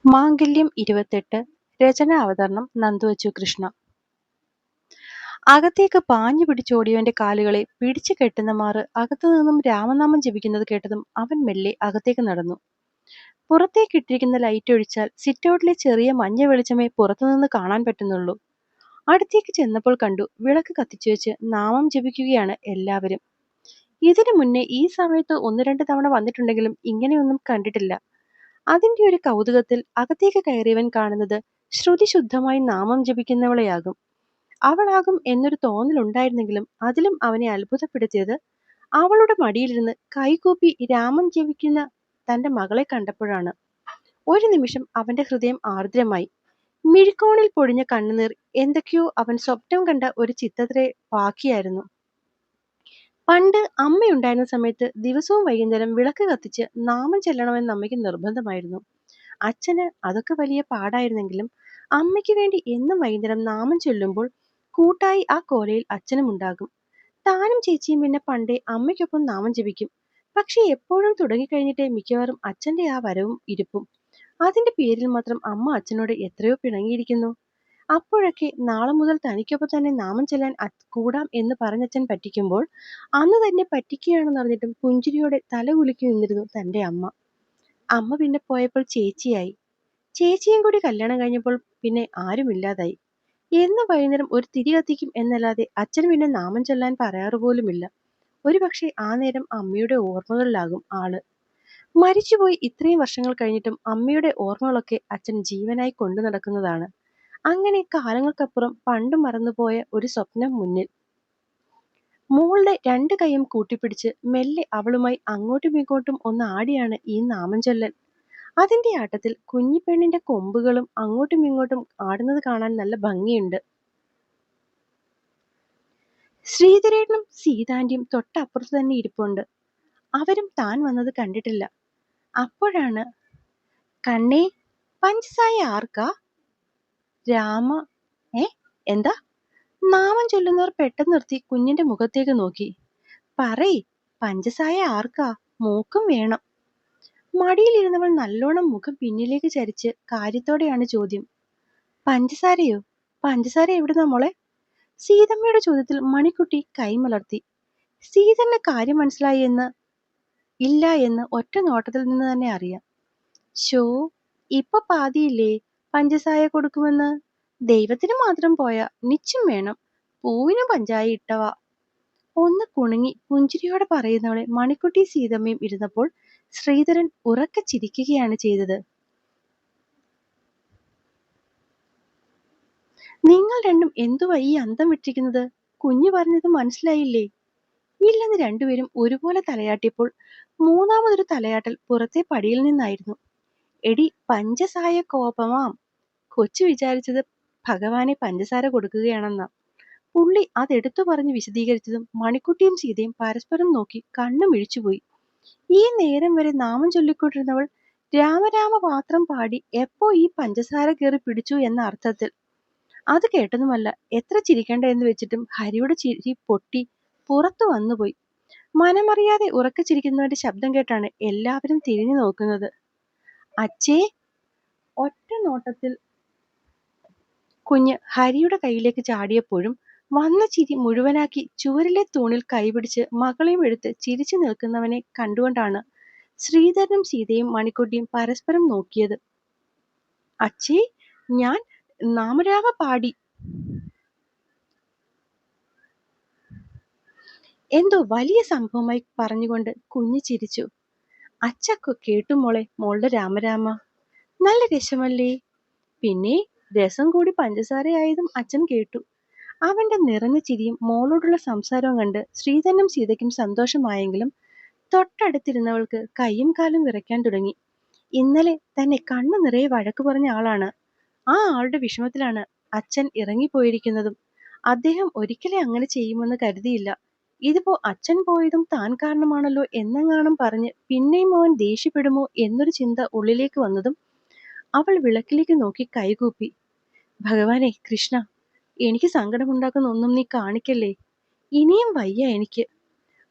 മാംഗല്യം 28. രചന അവതരണം നന്ദുവച്ചു കൃഷ്ണ. അകത്തേക്ക് പാഞ്ഞു പിടിച്ചോടിയവന്റെ കാലുകളെ പിടിച്ചു കെട്ടുന്നമാറ് അകത്തുനിന്നും രാമനാമം ജപിക്കുന്നത് കേട്ടതും അവൻ മെല്ലെ അകത്തേക്ക് നടന്നു. പുറത്തേക്കിട്ടിരിക്കുന്ന ലൈറ്റ് ഒഴിച്ചാൽ സിറ്റൗട്ടിലെ ചെറിയ മഞ്ഞ വെളിച്ചമേ പുറത്തുനിന്ന് കാണാൻ പറ്റുന്നുള്ളൂ. അടുത്തേക്ക് ചെന്നപ്പോൾ കണ്ടു, വിളക്ക് കത്തിച്ചുവെച്ച് നാമം ജപിക്കുകയാണ് എല്ലാവരും. ഇതിനു മുന്നേ ഈ സമയത്ത് 1-2 തവണ വന്നിട്ടുണ്ടെങ്കിലും ഇങ്ങനെയൊന്നും കണ്ടിട്ടില്ല. അതിന്റെ ഒരു കൗതുകത്തിൽ അകത്തേക്ക് കയറിയവൻ കാണുന്നത് ശ്രുതിശുദ്ധമായി നാമം ജപിക്കുന്നവളെയാകും. അവളാകും എന്നൊരു തോന്നലുണ്ടായിരുന്നെങ്കിലും അതിലും അവനെ അത്ഭുതപ്പെടുത്തിയത് അവളുടെ മടിയിലിരുന്ന് കൈകൂപ്പി രാമം ജപിക്കുന്ന തന്റെ മകളെ കണ്ടപ്പോഴാണ്. ഒരു നിമിഷം അവന്റെ ഹൃദയം ആർദ്രമായി. മിഴിക്കോണിൽ പൊടിഞ്ഞ കണ്ണുനീർ എന്തൊക്കെയോ അവൻ സ്വപ്നം കണ്ട ഒരു ചിത്രത്തെ ബാക്കിയായിരുന്നു. പണ്ട് അമ്മയുണ്ടായിരുന്ന സമയത്ത് ദിവസവും വൈകുന്നേരം വിളക്ക് കത്തിച്ച് നാമം ചെല്ലണമെന്ന് അമ്മയ്ക്ക് നിർബന്ധമായിരുന്നു. അച്ഛന് അതൊക്കെ വലിയ പാടായിരുന്നെങ്കിലും അമ്മയ്ക്ക് വേണ്ടി എന്നും വൈകുന്നേരം നാമം ചൊല്ലുമ്പോൾ കൂട്ടായി ആ കോലയിൽ അച്ഛനും ഉണ്ടാകും. താനും ചേച്ചിയും പിന്നെ പണ്ടേ അമ്മയ്ക്കൊപ്പം നാമം ജപിക്കും. പക്ഷെ എപ്പോഴും തുടങ്ങിക്കഴിഞ്ഞിട്ടേ മിക്കവാറും അച്ഛന്റെ ആ വരവും ഇരിപ്പും. അതിന്റെ പേരിൽ മാത്രം അമ്മ അച്ഛനോട് എത്രയോ പിണങ്ങിയിരിക്കുന്നു. അപ്പോഴൊക്കെ നാളെ മുതൽ തനിക്കൊപ്പം തന്നെ നാമം ചെല്ലാൻ കൂടാം എന്ന് പറഞ്ഞച്ഛൻ പറ്റിക്കുമ്പോൾ അന്ന് തന്നെ പറ്റിക്കുകയാണെന്നറിഞ്ഞിട്ടും പുഞ്ചിരിയോടെ തല കുലുക്കി നിന്നിരുന്നു തന്റെ അമ്മ. അമ്മ പിന്നെ പോയപ്പോൾ ചേച്ചിയായി. ചേച്ചിയും കൂടി കല്യാണം കഴിഞ്ഞപ്പോൾ പിന്നെ ആരുമില്ലാതായി. എന്നും വൈകുന്നേരം ഒരു തിരി കത്തിക്കും എന്നല്ലാതെ അച്ഛൻ പിന്നെ നാമം ചൊല്ലാൻ പറയാറുപോലുമില്ല. ഒരുപക്ഷെ ആ നേരം അമ്മയുടെ ഓർമ്മകളിലാകും ആള്. മരിച്ചുപോയി ഇത്രയും വർഷങ്ങൾ കഴിഞ്ഞിട്ടും അമ്മയുടെ ഓർമ്മകളൊക്കെ അച്ഛൻ ജീവനായി കൊണ്ടു നടക്കുന്നതാണ്. അങ്ങനെ കാലങ്ങൾക്കപ്പുറം പണ്ട് മറന്നുപോയ ഒരു സ്വപ്നം മുന്നിൽ. മോളുടെ 2 കൈയും കൂട്ടിപ്പിടിച്ച് മെല്ലെ അവളുമായി അങ്ങോട്ടും ഇങ്ങോട്ടും ഒന്ന് ആടിയാണ് ഈ നാമം ചൊല്ലൽ. അതിന്റെ ആട്ടത്തിൽ കുഞ്ഞിപ്പെണ്ണിന്റെ കൊമ്പുകളും അങ്ങോട്ടും ഇങ്ങോട്ടും ആടുന്നത് കാണാൻ നല്ല ഭംഗിയുണ്ട്. ശ്രീധരേട്ടനും സീതാന്റിയും തൊട്ടപ്പുറത്ത് തന്നെ ഇരിപ്പുണ്ട്. അവരും താൻ വന്നത് കണ്ടിട്ടില്ല. അപ്പോഴാണ്, കണ്ണേ, പഞ്ചസാര ആർക്കാ? രാമ. എന്താ? നാമം ചൊല്ലുന്നവർ പെട്ടെന്ന് നിർത്തി കുഞ്ഞിന്റെ മുഖത്തേക്ക് നോക്കി. പറയ്, പഞ്ചസാര ആർക്കാ? മോക്കും വേണം. മടിയിലിരുന്നവൾ നല്ലോണം മുഖം പിന്നിലേക്ക് ചരിച്ച് കാര്യത്തോടെയാണ് ചോദ്യം. പഞ്ചസാരയോ? പഞ്ചസാര എവിടുന്നാ മോളെ? സീതമ്മയുടെ ചോദ്യത്തിൽ മണിക്കുട്ടി കൈമലർത്തി. സീതന്റെ കാര്യം മനസ്സിലായി ഇല്ല എന്ന് ഒറ്റ നോട്ടത്തിൽ നിന്ന് തന്നെ അറിയാം. ഷോ, ഇപ്പൊ പാതിയില്ലേ പഞ്ചസാര കൊടുക്കുമെന്ന്? ദൈവത്തിന് മാത്രം പോയാ നിച്ചും വേണം. പൂവിനും പഞ്ചായ ഇട്ടവാ. ഒന്ന് കുണുങ്ങി പുഞ്ചിരിയോടെ പറയുന്നവളെ മണിക്കുട്ടി സീതമ്മയും ഇരുന്നപ്പോൾ ശ്രീധരൻ ഉറക്കെ ചിരിക്കുകയാണ് ചെയ്തത്. നിങ്ങൾ രണ്ടും എന്തുവാ ഈ അന്തം വിട്ടിരിക്കുന്നത്? കുഞ്ഞു പറഞ്ഞത് മനസ്സിലായില്ലേ? ഇല്ലെന്ന് രണ്ടുപേരും ഒരുപോലെ തലയാട്ടിയപ്പോൾ മൂന്നാമതൊരു തലയാട്ടൽ പുറത്തെ പടിയിൽ നിന്നായിരുന്നു. എടി, പഞ്ചസാര കോപമാം. കൊച്ചു വിചാരിച്ചത് ഭഗവാനെ പഞ്ചസാര കൊടുക്കുകയാണെന്നാ. പുള്ളി അതെടുത്തു പറഞ്ഞ് വിശദീകരിച്ചതും മണിക്കുട്ടിയും സീതയും പരസ്പരം നോക്കി കണ്ണു മിഴിച്ചുപോയി. ഈ നേരം വരെ നാമം ചൊല്ലിക്കൊണ്ടിരുന്നവൾ രാമരാമ പാത്രം പാടി എപ്പോ ഈ പഞ്ചസാര കയറി പിടിച്ചു എന്ന അർത്ഥത്തിൽ. അത് കേട്ടതുമല്ല, എത്ര ചിരിക്കണ്ട എന്ന് വെച്ചിട്ടും ഹരിയുടെ ചിരി പൊട്ടി പുറത്തു വന്നുപോയി. മനമറിയാതെ ഉറക്കെ ചിരിക്കുന്നവന്റെ ശബ്ദം കേട്ടാണ് എല്ലാവരും തിരിഞ്ഞു നോക്കുന്നത്. അച്ഛേ! ഒറ്റ നോട്ടത്തിൽ കുഞ്ഞ് ഹരിയുടെ കയ്യിലേക്ക് ചാടിയപ്പോഴും വന്ന ചിരി മുഴുവനാക്കി ചുവരിലെ തൂണിൽ കൈപിടിച്ച് മകളെയും എടുത്ത് ചിരിച്ചു നിൽക്കുന്നവനെ കണ്ടുകൊണ്ടാണ് ശ്രീധരനും സീതയും മണിക്കുട്ടിയും പരസ്പരം നോക്കിയത്. അച്ഛേ, ഞാൻ നാമരാമ പാടി. എന്തോ വലിയ സംഭവമായി പറഞ്ഞുകൊണ്ട് കുഞ്ഞ് ചിരിച്ചു. അച്ചക്കു കേട്ടു മോളെ മോളുടെ രാമരാമ. നല്ല രസമല്ലേ? പിന്നെ രസം കൂടി പഞ്ചസാരയായതും അച്ഛൻ കേട്ടു. അവന്റെ നിറഞ്ഞ ചിരിയും മോളോടുള്ള സംസാരവും കണ്ട് ശ്രീധരനും സീതയ്ക്കും സന്തോഷമായെങ്കിലും തൊട്ടടുത്തിരുന്നവൾക്ക് കൈയും കാലും വിറയ്ക്കാൻ തുടങ്ങി. ഇന്നലെ തന്നെ കണ്ണു നിറയെ വഴക്ക് പറഞ്ഞ ആളാണ്. ആ ആളുടെ വിഷമത്തിലാണ് അച്ഛൻ ഇറങ്ങിപ്പോയിരിക്കുന്നതും. അദ്ദേഹം ഒരിക്കലും അങ്ങനെ ചെയ്യുമെന്ന് കരുതിയില്ല. ഇതിപ്പോ അച്ഛൻ പോയതും താൻ കാരണമാണല്ലോ എന്നെങ്ങാനും പറഞ്ഞ് പിന്നെയും അവൻ ദേഷ്യപ്പെടുമോ എന്നൊരു ചിന്ത ഉള്ളിലേക്ക് വന്നതും അവൾ വിളക്കിലേക്ക് നോക്കി കൈകൂപ്പി. ഭഗവാനെ കൃഷ്ണ, എനിക്ക് സങ്കടമുണ്ടാക്കുന്ന ഒന്നും നീ കാണിക്കല്ലേ. ഇനിയും വയ്യ എനിക്ക്.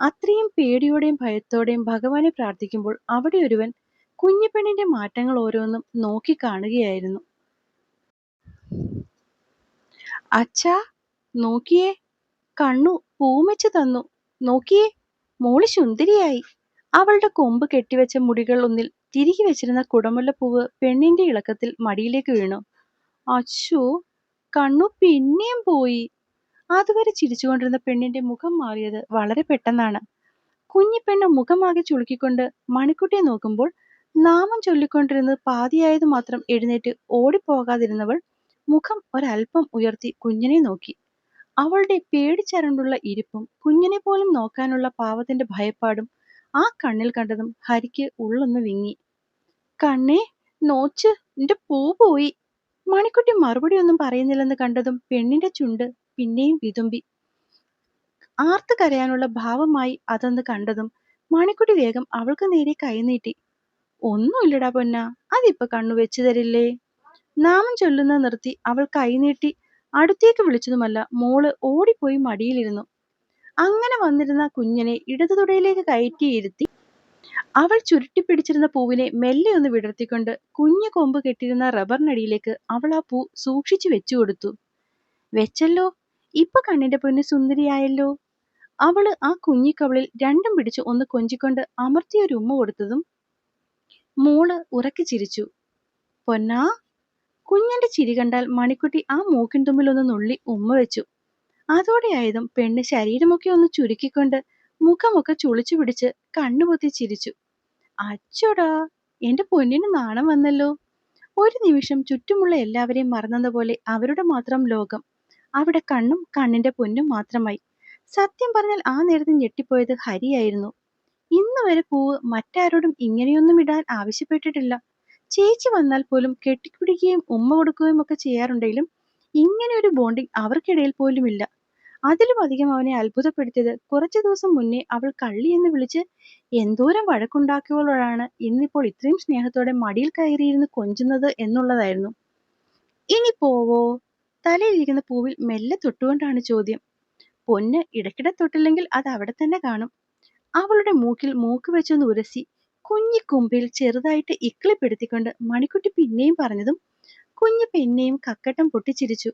അത്രയും പേടിയോടെയും ഭയത്തോടെയും ഭഗവാനെ പ്രാർത്ഥിക്കുമ്പോൾ അവിടെ ഒരുവൻ കുഞ്ഞിപ്പെണ്ണിന്റെ മാറ്റങ്ങൾ ഓരോന്നും നോക്കി കാണുകയായിരുന്നു. അച്ഛാ, നോക്കിയേ, കണ്ണു പൂമെച്ച് തന്നു. നോക്കിയേ, മോള് സുന്ദരിയായി. അവളുടെ കൊമ്പ് കെട്ടിവെച്ച മുടികൾ ഒന്നിൽ തിരികെ വെച്ചിരുന്ന കുടമുല്ലപ്പൂവ് പെണ്ണിന്റെ ഇളക്കത്തിൽ മടിയിലേക്ക് വീണു. അച്ഛോ, കണ്ണു പിന്നെയും പോയി. അതുവരെ ചിരിച്ചുകൊണ്ടിരുന്ന പെണ്ണിന്റെ മുഖം മാറിയത് വളരെ പെട്ടെന്നാണ്. കുഞ്ഞിപ്പെണ്ണ് മുഖമാകെ ചുളുക്കിക്കൊണ്ട് മണിക്കുട്ടിയെ നോക്കുമ്പോൾ നാമം ചൊല്ലിക്കൊണ്ടിരുന്നത് പാതിയായത് മാത്രം എഴുന്നേറ്റ് ഓടിപ്പോകാതിരുന്നവൾ മുഖം ഒരൽപ്പം ഉയർത്തി കുഞ്ഞിനെ നോക്കി. അവളുടെ പേടിച്ചരണ്ടുള്ള ഇരിപ്പും കുഞ്ഞിനെ പോലും നോക്കാനുള്ള പാവത്തിന്റെ ഭയപ്പാടും ആ കണ്ണിൽ കണ്ടതും ഹരിക്ക് ഉള്ളൊന്ന് വിങ്ങി. കണ്ണേ, നോച്ച്, നിന്റെ പൂ പോയി. മണിക്കുട്ടി മറുപടി ഒന്നും പറയുന്നില്ലെന്ന് കണ്ടതും പെണ്ണിന്റെ ചുണ്ട് പിന്നെയും വിതുമ്പി. ആർത്ത് കരയാനുള്ള ഭാവമായി അതെന്ന് കണ്ടതും മണിക്കുട്ടി വേഗം അവൾക്ക് നേരെ കൈനീട്ടി. ഒന്നുമില്ലടാ പൊന്ന, അതിപ്പോ കണ്ണു വെച്ചു തരില്ലേ. നാമം ചൊല്ലുന്നത് നിർത്തി അവൾ കൈനീട്ടി അടുത്തേക്ക് വിളിച്ചതുമല്ല, മോള് ഓടിപ്പോയി മടിയിലിരുന്നു. അങ്ങനെ വന്നിരുന്ന കുഞ്ഞിനെ ഇടതു തുടയിലേക്ക് കയറ്റിയിരുത്തി അവൾ ചുരുട്ടിപ്പിടിച്ചിരുന്ന പൂവിനെ മെല്ലെ ഒന്ന് വിടർത്തിക്കൊണ്ട് കുഞ്ഞു കൊമ്പ് കെട്ടിരുന്ന റബ്ബറിനടിയിലേക്ക് അവൾ ആ പൂ സൂക്ഷിച്ചു വെച്ചു കൊടുത്തു. വെച്ചല്ലോ, ഇപ്പൊ കണ്ണിന്റെ പൊന്ന് സുന്ദരിയായല്ലോ. അവള് ആ കുഞ്ഞിക്കവളിൽ രണ്ടും പിടിച്ച് ഒന്ന് കൊഞ്ചിക്കൊണ്ട് അമർത്തിയൊരു ഉമ്മ കൊടുത്തതും മോള് ഉറക്കി ചിരിച്ചു. പൊന്നാ. കുഞ്ഞിന്റെ ചിരി കണ്ടാൽ മണിക്കുട്ടി ആ മൂക്കിൻ തുമ്പിലൊന്ന് നുള്ളി ഉമ്മ വെച്ചു. അതോടെയായതും പെണ്ണ് ശരീരമൊക്കെ ഒന്ന് ചുരുക്കിക്കൊണ്ട് മുഖമൊക്കെ ചുളിച്ചു പിടിച്ച് കണ്ണുപൊത്തി ചിരിച്ചു. അച്ചോടാ, എന്റെ പൊന്നിന് നാണം വന്നല്ലോ. ഒരു നിമിഷം ചുറ്റുമുള്ള എല്ലാവരെയും മറന്നെന്ന പോലെ അവരുടെ മാത്രം ലോകം. അവിടെ കണ്ണും കണ്ണിന്റെ പൊന്നും മാത്രമായി. സത്യം പറഞ്ഞാൽ ആ നേരത്ത് ഞെട്ടിപ്പോയത് ഹരിയായിരുന്നു. ഇന്ന് വരെ പൂവ് മറ്റാരോടും ഇങ്ങനെയൊന്നും ഇടാൻ ആവശ്യപ്പെട്ടിട്ടില്ല. ചേച്ചി വന്നാൽ പോലും കെട്ടിപ്പിടിക്കുകയും ഉമ്മ കൊടുക്കുകയും ഒക്കെ ചെയ്യാറുണ്ടെങ്കിലും ഇങ്ങനെ ഒരു ബോണ്ടിങ് അവർക്കിടയിൽ പോലും ഇല്ല. അതിലും അധികം അവനെ അത്ഭുതപ്പെടുത്തിയത് കുറച്ചു ദിവസം മുന്നേ അവൾ കള്ളി എന്ന് വിളിച്ച് എന്തോരം വഴക്കുണ്ടാക്കിയവളോടാണ് ഇന്നിപ്പോൾ ഇത്രയും സ്നേഹത്തോടെ മടിയിൽ കയറിയിരുന്ന് കൊഞ്ചുന്നത് എന്നുള്ളതായിരുന്നു. ഇനി പോവോ? തലയിലിരിക്കുന്ന പൂവിൽ മെല്ലെ തൊട്ടുകൊണ്ടാണ് ചോദ്യം. പൊന്ന് ഇടയ്ക്കിടെ തൊട്ടില്ലെങ്കിൽ അത് അവിടെ തന്നെ കാണും. അവളുടെ മൂക്കിൽ മൂക്ക് വെച്ചൊന്ന് ഉരസി കുഞ്ഞിക്കുമ്പിൽ ചെറുതായിട്ട് ഇക്കിളിപ്പെടുത്തിക്കൊണ്ട് മണിക്കുട്ടി പിന്നെയും പറഞ്ഞതും കുഞ്ഞ് പിന്നെയും കക്കട്ടം പൊട്ടിച്ചിരിച്ചു.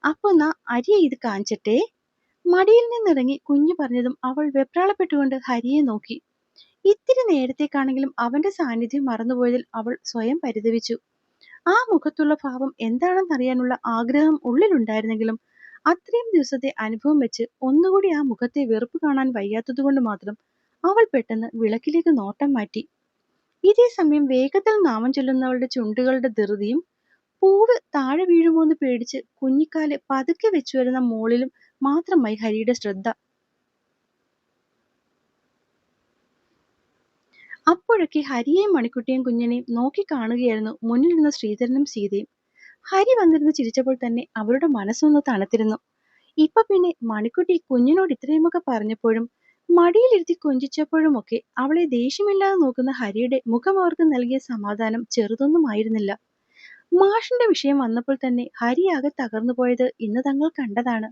അപ്പൊ നാ അരിയെ ഇത് കാണിച്ചട്ടെ. മടിയിൽ നിന്നിറങ്ങി കുഞ്ഞു പറഞ്ഞതും അവൾ വെപ്രാളപ്പെട്ടുകൊണ്ട് ഹരിയെ നോക്കി. ഇത്തിരി നേരത്തേക്കാണെങ്കിലും അവന്റെ സാന്നിധ്യം മറന്നുപോയതിൽ അവൾ സ്വയം പരിതപിച്ചു. ആ മുഖത്തുള്ള ഭാവം എന്താണെന്നറിയാനുള്ള ആഗ്രഹം ഉള്ളിലുണ്ടായിരുന്നെങ്കിലും അത്രയും ദിവസത്തെ അനുഭവം വെച്ച് ഒന്നുകൂടി ആ മുഖത്തെ വെറുപ്പ് കാണാൻ വയ്യാത്തതുകൊണ്ട് മാത്രം അവൾ പെട്ടെന്ന് വിളക്കിലേക്ക് നോട്ടം മാറ്റി. ഇതേ സമയം വേഗത്തിൽ നാമം ചൊല്ലുന്നവളുടെ ചുണ്ടുകളുടെ ധൃതിയും പൂവ് താഴെ വീഴുമോന്ന് പേടിച്ച് കുഞ്ഞിക്കാല് പതുക്കെ വെച്ചു വരുന്ന മോളിലും മാത്രമായി ഹരിയുടെ ശ്രദ്ധ. അപ്പോഴൊക്കെ ഹരിയെയും മണിക്കുട്ടിയെയും കുഞ്ഞിനെയും നോക്കി കാണുകയായിരുന്നു മുന്നിലിരുന്ന ശ്രീധരനും സീതയും. ഹരി വന്നിരുന്ന് ചിരിച്ചപ്പോൾ തന്നെ അവരുടെ മനസ്സൊന്ന് തണുത്തിരുന്നു. ഇപ്പൊ പിന്നെ മണിക്കുട്ടി കുഞ്ഞിനോട് ഇത്രയുമൊക്കെ പറഞ്ഞപ്പോഴും മടിയിലിരുത്തി കൊഞ്ചിച്ചപ്പോഴുമൊക്കെ അവളെ ദേഷ്യമില്ലാതെ നോക്കുന്ന ഹരിയുടെ മുഖം അവർക്ക് നൽകിയ സമാധാനം ചെറുതൊന്നും ആയിരുന്നില്ല. മാഷിന്റെ വിഷയം വന്നപ്പോൾ തന്നെ ഹരി ആകെ തകർന്നു പോയത് ഇന്ന് തങ്ങൾ കണ്ടതാണ്.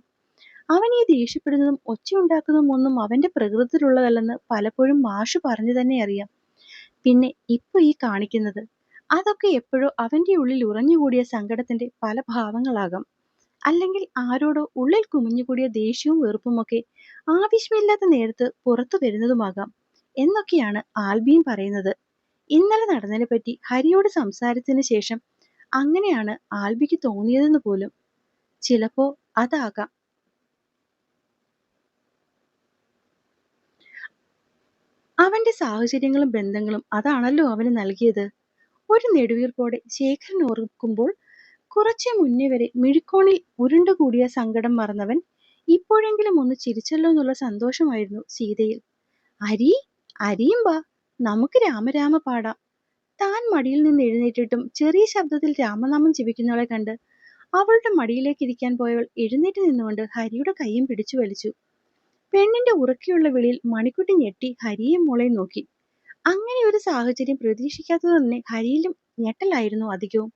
അവൻ ഈ ദേഷ്യപ്പെടുന്നതും ഒച്ചയുണ്ടാക്കുന്നതും ഒന്നും അവന്റെ പ്രകൃതിയിലുള്ളതല്ലെന്ന് പലപ്പോഴും മാഷ് പറഞ്ഞു തന്നെ അറിയാം. പിന്നെ ഇപ്പൊ ഈ കാണിക്കുന്നത് അതൊക്കെ എപ്പോഴോ അവന്റെ ഉള്ളിൽ ഉറഞ്ഞുകൂടിയ സങ്കടത്തിന്റെ പല ഭാവങ്ങളാകാം. അല്ലെങ്കിൽ ആരോടോ ഉള്ളിൽ കുമിഞ്ഞുകൂടിയ ദേഷ്യവും വെറുപ്പുമൊക്കെ ആവശ്യമില്ലാത്ത നേരത്ത് പുറത്തു വരുന്നതുമാകാം എന്നൊക്കെയാണ് ആൽബിയും പറയുന്നത്. ഇന്നലെ നടന്നതിനെ പറ്റി ഹരിയോട് സംസാരിച്ചതിന് ശേഷം അങ്ങനെയാണ് ആൽബിക്ക് തോന്നിയതെന്ന് പോലും. ചിലപ്പോ അതാകാം. അവന്റെ സാഹചര്യങ്ങളും ബന്ധങ്ങളും അതാണല്ലോ അവന് നൽകിയത്. ഒരു നെടുവീർപ്പോടെ ശേഖരൻ ഓർക്കുമ്പോൾ കുറച്ചേ മുന്നേ വരെ മിഴിക്കോണിൽ ഉരുണ്ടുകൂടിയ സങ്കടം മറന്നവൻ ഇപ്പോഴെങ്കിലും ഒന്ന് ചിരിച്ചല്ലോ എന്നുള്ള സന്തോഷമായിരുന്നു സീതയിൽ. അരി, അരിയും വാ, നമുക്ക് രാമരാമ പാടാം. താൻ മടിയിൽ നിന്ന് എഴുന്നേറ്റിട്ടും ചെറിയ ശബ്ദത്തിൽ രാമനാമം ജപിക്കുന്നവളെ കണ്ട് അവളുടെ മടിയിലേക്ക് ഇരിക്കാൻ പോയവൾ എഴുന്നേറ്റ് നിന്നുകൊണ്ട് ഹരിയുടെ കൈയും പിടിച്ചു വലിച്ചു. പെണ്ണിന്റെ ഉറക്കെയുള്ള വിളിയിൽ മണിക്കുട്ടി ഞെട്ടി ഹരിയെ മോളെ നോക്കി. അങ്ങനെ ഒരു സാഹചര്യം പ്രതീക്ഷിക്കാത്തത് തന്നെ ഹരിയിലും ഞെട്ടലായിരുന്നു അധികവും.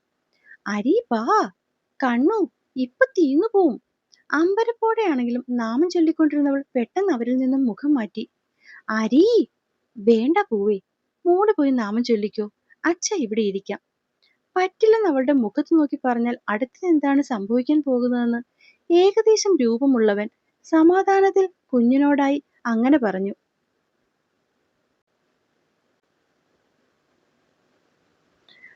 അരി വാ, കണ്ണു ഇപ്പൊ തീർന്നു പോവും. അമ്പരപ്പോടെയാണെങ്കിലും നാമം ചൊല്ലിക്കൊണ്ടിരുന്നവൾ പെട്ടെന്ന് അവരിൽ നിന്നും മുഖം മാറ്റി. അരി, വേണ്ട പൂവേ, മോള് പോയി നാമം ചൊല്ലിക്കോ. അച്ഛ ഇവിടെ ഇരിക്കാം. പറ്റില്ലെന്ന് അവളുടെ മുഖത്ത് നോക്കി പറഞ്ഞാൽ അടുത്തതെന്താണ് സംഭവിക്കാൻ പോകുന്നതെന്ന് ഏകദേശം രൂപമുള്ളവൻ സമാധാനത്തിൽ കുഞ്ഞിനോടായി അങ്ങനെ പറഞ്ഞു.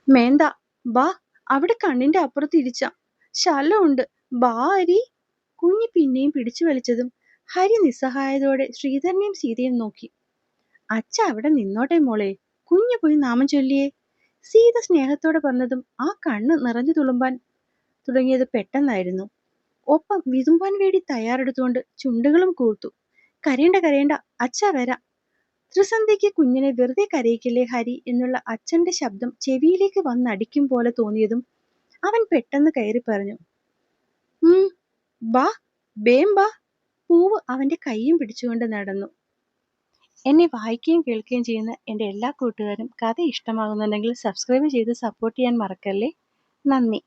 മേന്ത, ബാ, അവിടെ കണ്ണിന്റെ അപ്പുറത്ത് ഇരിച്ചാം. ശലമുണ്ട്, ബാ അരി. കുഞ്ഞി പിന്നെയും പിടിച്ചു വലിച്ചതും ഹരി നിസ്സഹായതയോടെ ശ്രീധരനെയും സീതയും നോക്കി. അച്ഛ അവിടെ നിന്നോട്ടെ മോളെ, കുഞ്ഞു പോയി നാമം ചൊല്ലിയേ. സീത സ്നേഹത്തോടെ പറഞ്ഞതും ആ കണ്ണ് നിറഞ്ഞു തുളുമ്പാൻ തുടങ്ങിയത് പെട്ടെന്നായിരുന്നു. ഒപ്പം വിതുമ്പാൻ വേണ്ടി തയ്യാറെടുത്തുകൊണ്ട് ചുണ്ടുകളും കൂർത്തു. കരയണ്ട കരയണ്ട, അച്ഛ വരാം. ത്രിസന്ധ്യയ്ക്ക് കുഞ്ഞിനെ വെറുതെ കരയിക്കില്ലേ ഹരി എന്നുള്ള അച്ഛന്റെ ശബ്ദം ചെവിയിലേക്ക് വന്നടിക്കും പോലെ തോന്നിയതും അവൻ പെട്ടെന്ന് കയറി പറഞ്ഞു, ബാ, ബേം ബാ. പൂവ് അവന്റെ കൈയും പിടിച്ചുകൊണ്ട് നടന്നു. എന്നെ വായിക്കുകയും കേൾക്കുകയും ചെയ്യുന്ന എൻ്റെ എല്ലാ കൂട്ടുകാരും കഥ ഇഷ്ടമാകുന്നുണ്ടെങ്കിൽ സബ്സ്ക്രൈബ് ചെയ്ത് സപ്പോർട്ട് ചെയ്യാൻ മറക്കല്ലേ. നന്ദി.